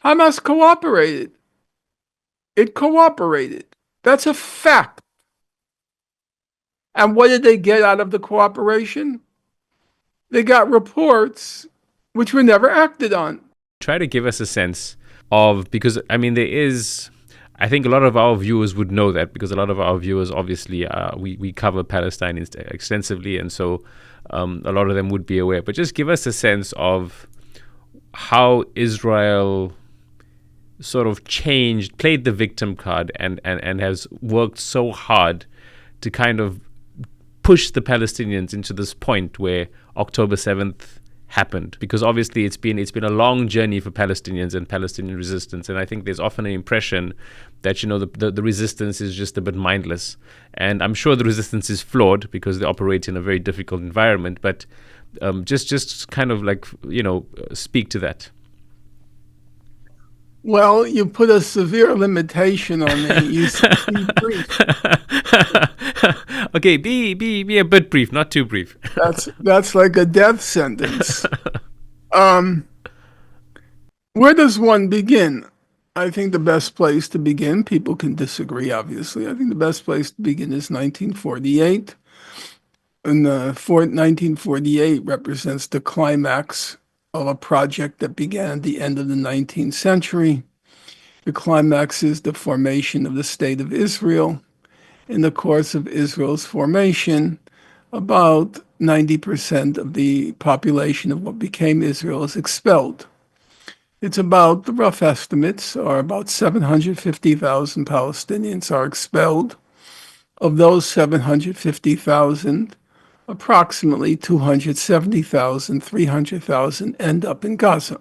Hamas cooperated. It cooperated. That's a fact. And what did they get out of the cooperation? They got reports which were never acted on. Try to give us a sense of, because I mean, there is, I think a lot of our viewers would know that, because a lot of our viewers obviously we cover Palestine extensively, and so a lot of them would be aware. But just give us a sense of how Israel sort of played the victim card, and has worked so hard to kind of push the Palestinians into this point where October 7th happened, because obviously it's been a long journey for Palestinians and Palestinian resistance, and I think there's often an impression that the resistance is just a bit mindless, and I'm sure the resistance is flawed because they operate in a very difficult environment, but just kind of like speak to that. Well, you put a severe limitation on me. You said be brief. Okay, be a bit brief, not too brief. That's like a death sentence. Um, where does one begin? I think the best place to begin, people can disagree, obviously. I think the best place to begin is 1948. And 1948 represents the climax of a project that began at the end of the 19th century. The climax is the formation of the State of Israel. In the course of Israel's formation, about 90% of the population of what became Israel is expelled. It's about, the rough estimates are about 750,000 Palestinians are expelled. Of those 750,000, approximately 270,000, 300,000 end up in Gaza.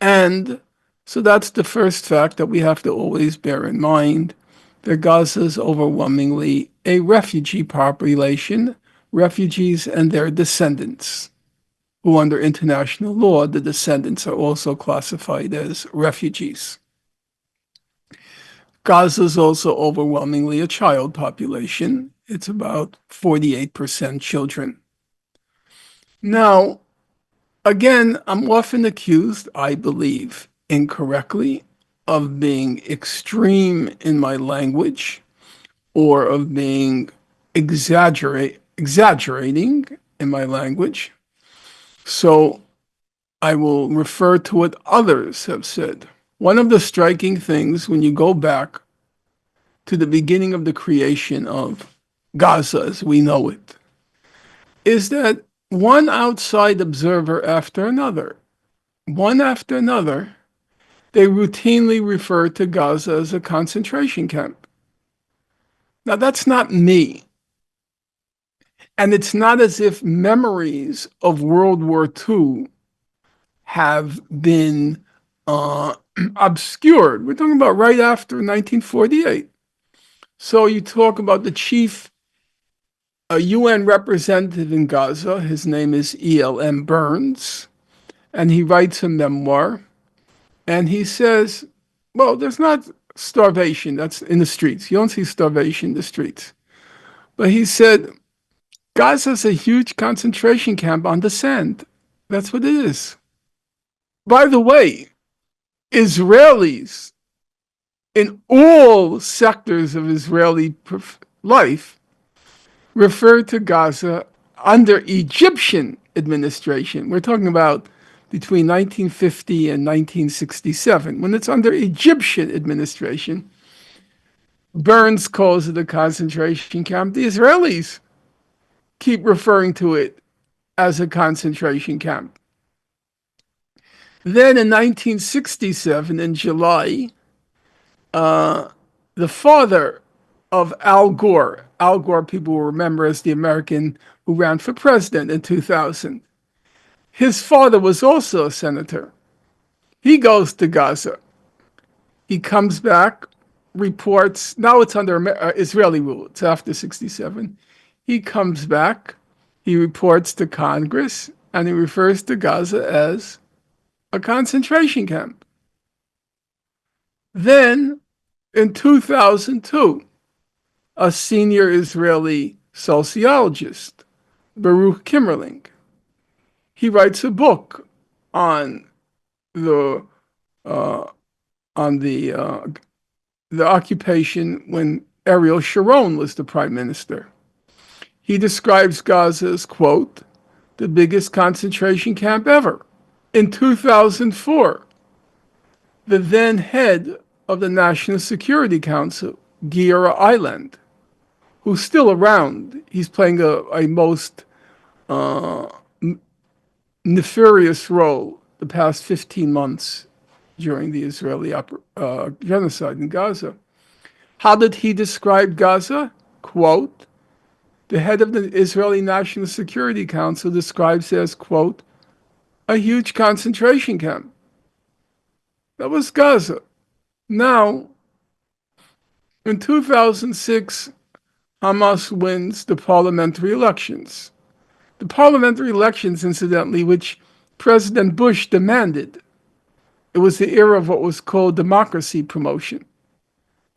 And so that's the first fact that we have to always bear in mind, that Gaza is overwhelmingly a refugee population, refugees and their descendants, who under international law, the descendants are also classified as refugees. Gaza is also overwhelmingly a child population. It's about 48% children. Now, again, I'm often accused, I believe, incorrectly, of being extreme in my language or of being exaggerating in my language. So I will refer to what others have said. One of the striking things when you go back to the beginning of the creation of Gaza as we know it is that one outside observer one after another, they routinely refer to Gaza as a concentration camp. Now, that's not me. And it's not as if memories of World War II have been obscured. We're talking about right after 1948. So you talk about the chief UN representative in Gaza. His name is E.L.M. Burns, and he writes a memoir. And he says, well, there's not starvation that's in the streets. You don't see starvation in the streets. But he said, Gaza's a huge concentration camp on the sand. That's what it is. By the way, Israelis in all sectors of Israeli life refer to Gaza under Egyptian administration. We're talking about between 1950 and 1967. When it's under Egyptian administration, Burns calls it a concentration camp. The Israelis keep referring to it as a concentration camp. Then in 1967, in July, the father of Al Gore, people will remember as the American who ran for president in 2000, his father was also a senator. He goes to Gaza. He comes back, reports. Now it's under Israeli rule. It's after 67. He comes back. He reports to Congress, and he refers to Gaza as a concentration camp. Then, in 2002, a senior Israeli sociologist, Baruch Kimmerling, he writes a book on the on the occupation when Ariel Sharon was the prime minister. He describes Gaza as, quote, the biggest concentration camp ever. In 2004, the then head of the National Security Council, Gira Island, who's still around, he's playing a most nefarious role the past 15 months during the Israeli genocide in Gaza. How did he describe Gaza? Quote, the head of the Israeli National Security Council describes it as, quote, a huge concentration camp. That was Gaza. Now, in 2006, Hamas wins the parliamentary elections. The parliamentary elections, incidentally, which President Bush demanded. It was the era of what was called democracy promotion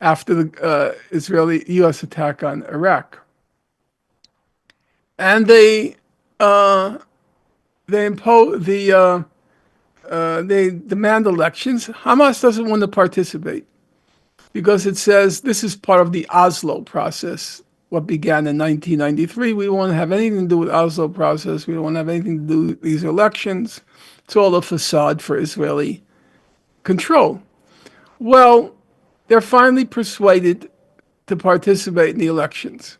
after the Israeli-U.S. attack on Iraq. And they demand elections. Hamas doesn't want to participate because it says this is part of the Oslo process, what began in 1993. We don't want to have anything to do with Oslo process. We don't want to have anything to do with these elections. It's all a facade for Israeli control. Well, they're finally persuaded to participate in the elections.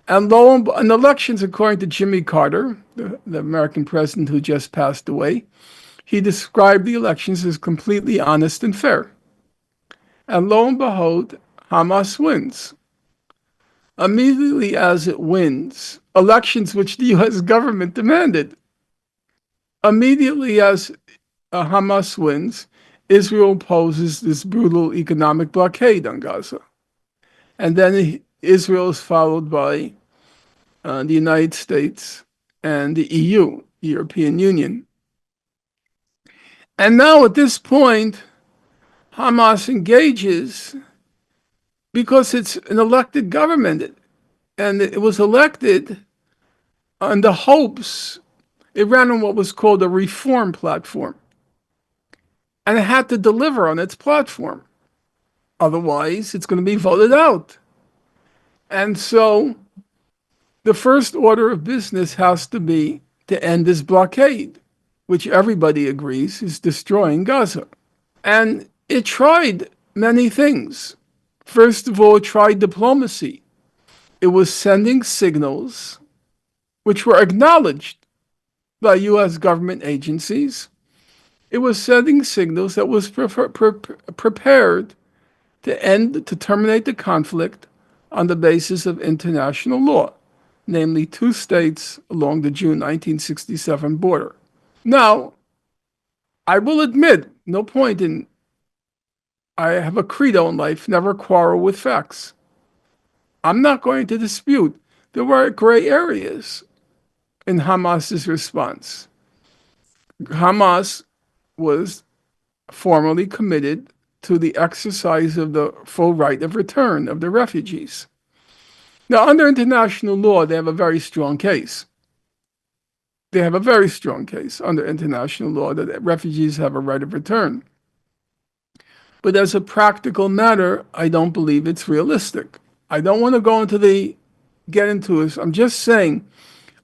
And in elections, according to Jimmy Carter, the American president who just passed away, he described the elections as completely honest and fair. And lo and behold, Hamas wins. Immediately as it wins, elections which the U.S. government demanded, immediately as Hamas wins, Israel imposes this brutal economic blockade on Gaza. And then Israel is followed by the United States and the EU, the European Union. And now at this point, Hamas engages because it's an elected government. And it was elected on the hopes, it ran on what was called a reform platform. And it had to deliver on its platform. Otherwise, it's going to be voted out. And so the first order of business has to be to end this blockade, which everybody agrees is destroying Gaza. And it tried many things. First of all, it tried diplomacy. It was sending signals which were acknowledged by U.S. government agencies. It was sending signals that was prepared to terminate the conflict on the basis of international law, namely 2 states along the June 1967 border. Now, I will admit, I have a credo in life, never quarrel with facts. I'm not going to dispute there were gray areas in Hamas's response. Hamas was formally committed to the exercise of the full right of return of the refugees. Now, under international law, they have a very strong case. They have a very strong case under international law that refugees have a right of return. But as a practical matter, I don't believe it's realistic. I don't want to get into this. I'm just saying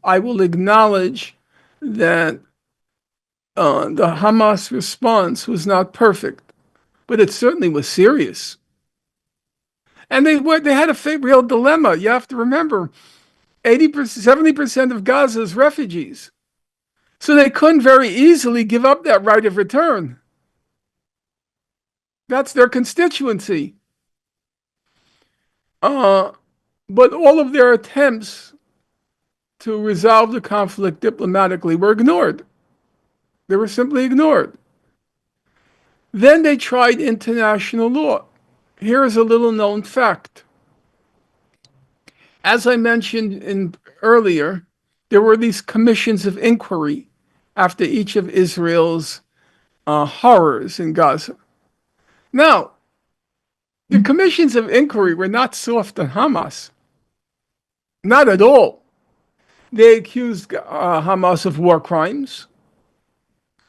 I will acknowledge that the Hamas response was not perfect, but it certainly was serious. And they had a real dilemma. You have to remember, 70% of Gaza is refugees. So they couldn't very easily give up that right of return. That's their constituency. But all of their attempts to resolve the conflict diplomatically were ignored. They were simply ignored. Then they tried international law. Here is a little known fact. As I mentioned earlier, there were these commissions of inquiry after each of Israel's horrors in Gaza. Now, the commissions of inquiry were not soft on Hamas. Not at all. They accused Hamas of war crimes,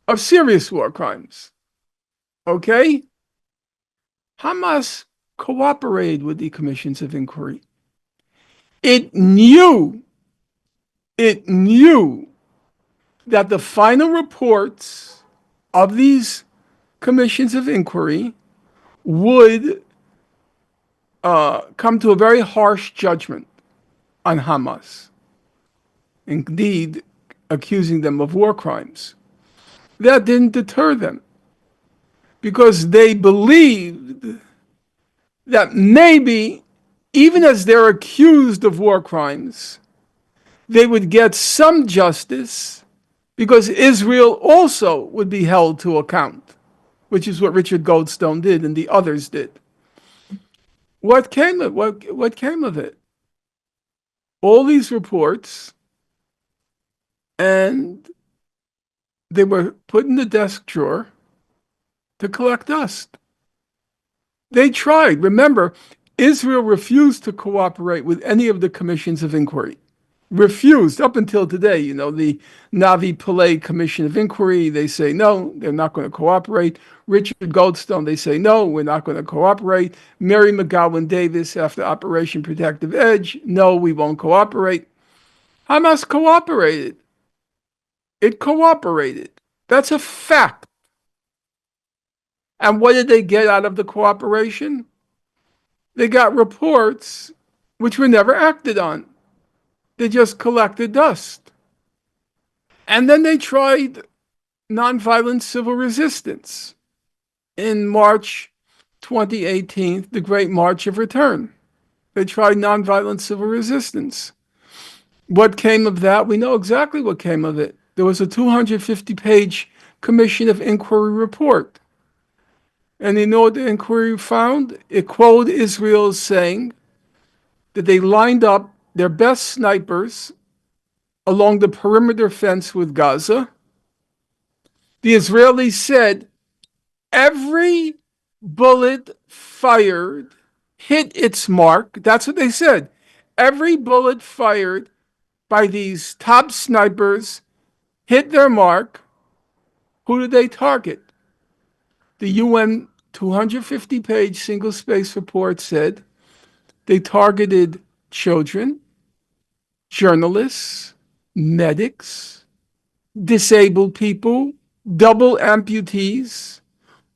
of serious war crimes. Okay? Hamas cooperated with the commissions of inquiry. It knew, it knew that the final reports of these commissions of inquiry would come to a very harsh judgment on Hamas, indeed accusing them of war crimes. That didn't deter them because they believed that maybe, even as they're accused of war crimes, they would get some justice because Israel also would be held to account, which is what Richard Goldstone did and the others did. What came of it? All these reports, and they were put in the desk drawer to collect dust. They tried. Remember, Israel refused to cooperate with any of the commissions of inquiry. Refused up until today. You know, the Navi Pillay Commission of Inquiry, they say no, they're not going to cooperate. Richard Goldstone, they say no, we're not going to cooperate. Mary McGowan Davis, after Operation Protective Edge, no, we won't cooperate. Hamas cooperated. It cooperated. That's a fact. And what did they get out of the cooperation? They got reports which were never acted on. They just collected dust. And then they tried nonviolent civil resistance in March 2018, the Great March of Return. They tried nonviolent civil resistance. What came of that? We know exactly what came of it. There was a 250-page Commission of Inquiry report. And you know what the inquiry found? It quoted Israel as saying that they lined up their best snipers along the perimeter fence with Gaza. The Israelis said every bullet fired hit its mark. That's what they said. Every bullet fired by these top snipers hit their mark. Who did they target? The UN 250-page single-space report said they targeted children, journalists, medics, disabled people, double amputees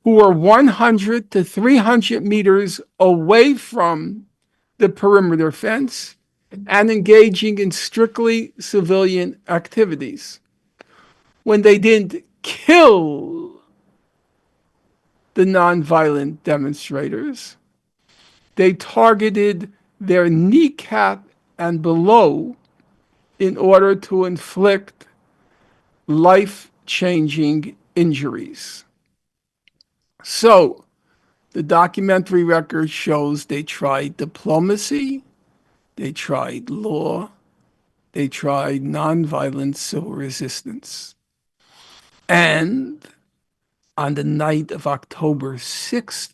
who are 100 to 300 meters away from the perimeter fence and engaging in strictly civilian activities. When they didn't kill the nonviolent demonstrators, they targeted their kneecap and below in order to inflict life-changing injuries. So, the documentary record shows they tried diplomacy, they tried law, they tried nonviolent civil resistance. And on the night of October 6th,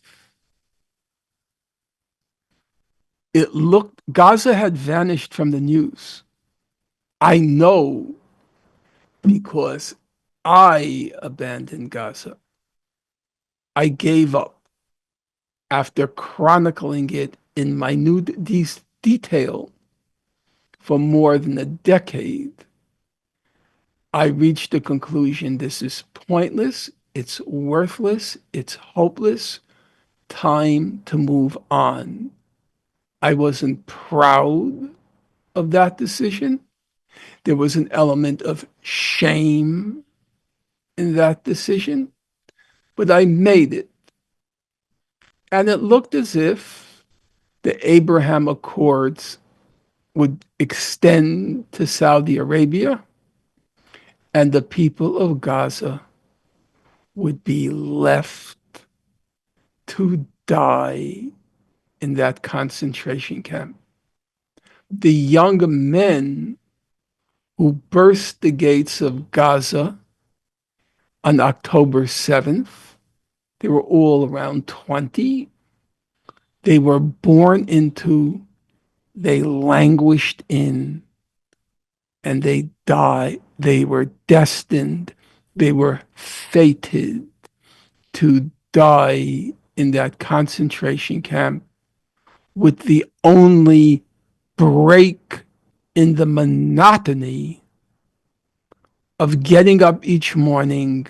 Gaza had vanished from the news. I know because I abandoned Gaza. I gave up after chronicling it in minute detail for more than a decade. I reached the conclusion this is pointless, it's worthless, it's hopeless, time to move on. I wasn't proud of that decision. There was an element of shame in that decision, but I made it. And it looked as if the Abraham Accords would extend to Saudi Arabia, and the people of Gaza would be left to die in that concentration camp. The young men who burst the gates of Gaza on October 7th, they were all around 20. They were born into, they languished in, and they died. They were destined, they were fated to die in that concentration camp with the only break in the monotony of getting up each morning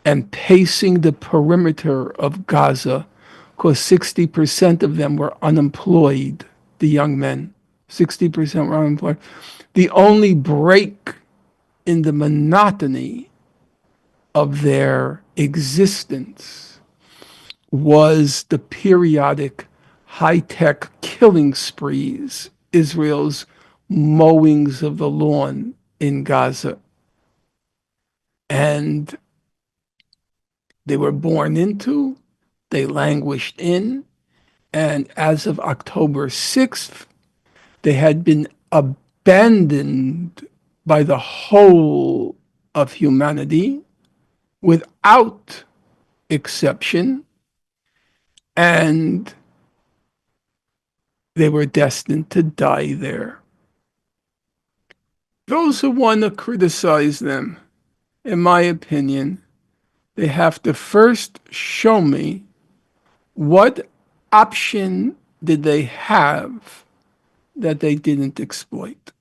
and pacing the perimeter of Gaza, because 60% of them were unemployed, the young men. 60% were unemployed. The only break in the monotony of their existence was the periodic high-tech killing sprees, Israel's mowings of the lawn in Gaza. And they were born into, they languished in, and as of October 6th, they had been abandoned by the whole of humanity without exception, and they were destined to die there. Those who want to criticize them, in my opinion, they have to first show me what option did they have that they didn't exploit.